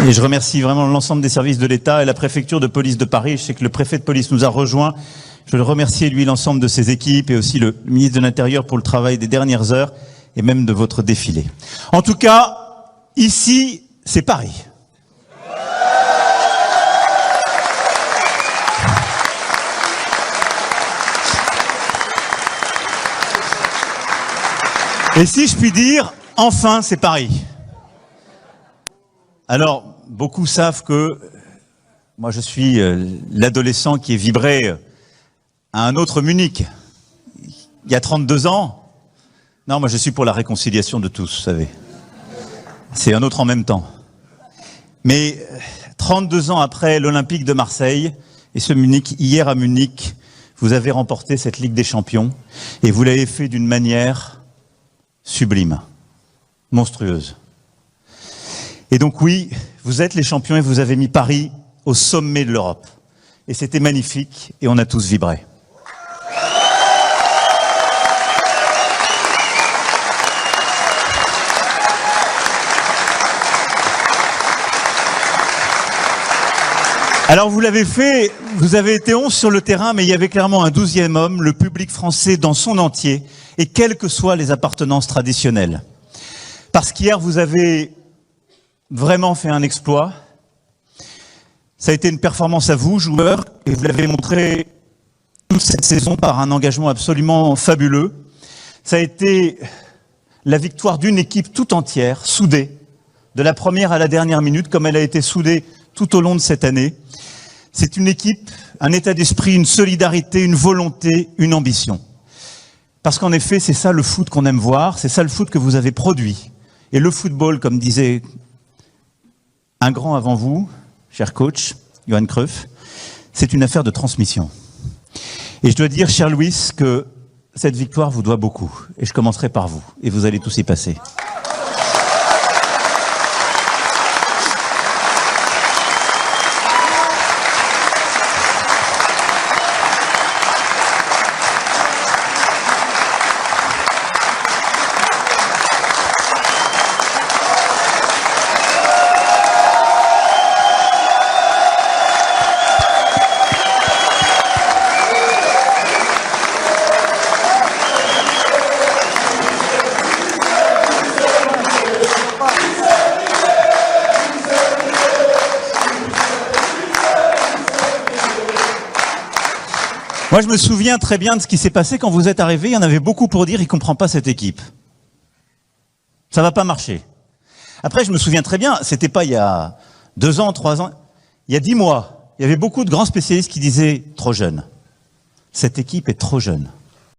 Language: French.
Et je remercie vraiment l'ensemble des services de l'État et la préfecture de police de Paris. Je sais que le préfet de police nous a rejoints. Je le remercie, lui, l'ensemble de ses équipes et aussi le ministre de l'Intérieur pour le travail des dernières heures et même de votre défilé. En tout cas, ici, c'est Paris. Et si je puis dire, enfin, c'est Paris. Alors, beaucoup savent que moi, je suis l'adolescent qui est vibré à un autre Munich. Il y a 32 ans. Non, moi, je suis pour la réconciliation de tous, vous savez. C'est un autre en même temps. Mais 32 ans après l'Olympique de Marseille et ce Munich, hier à Munich, vous avez remporté cette Ligue des Champions et vous l'avez fait d'une manière sublime, monstrueuse. Et donc oui, vous êtes les champions et vous avez mis Paris au sommet de l'Europe. Et c'était magnifique et on a tous vibré. Alors vous l'avez fait, vous avez été 11 sur le terrain, mais il y avait clairement un 12e homme, le public français dans son entier, et quelles que soient les appartenances traditionnelles. Parce qu'hier, vous avez vraiment fait un exploit. Ça a été une performance à vous, joueurs, et vous l'avez montré toute cette saison par un engagement absolument fabuleux. Ça a été la victoire d'une équipe tout entière, soudée, de la première à la dernière minute, comme elle a été soudée tout au long de cette année. C'est une équipe, un état d'esprit, une solidarité, une volonté, une ambition. Parce qu'en effet, c'est ça le foot qu'on aime voir, c'est ça le foot que vous avez produit. Et le football, comme disait un grand avant vous, cher coach, Johan Cruyff, c'est une affaire de transmission. Et je dois dire, cher Luis, que cette victoire vous doit beaucoup. Et je commencerai par vous, et vous allez tous y passer. Moi, je me souviens très bien de ce qui s'est passé quand vous êtes arrivé. Il y en avait beaucoup pour dire, il ne comprend pas cette équipe. Ça ne va pas marcher. Après, je me souviens très bien, c'était pas il y a 2 ans, 3 ans, il y a 10 mois. Il y avait beaucoup de grands spécialistes qui disaient, trop jeune. Cette équipe est trop jeune.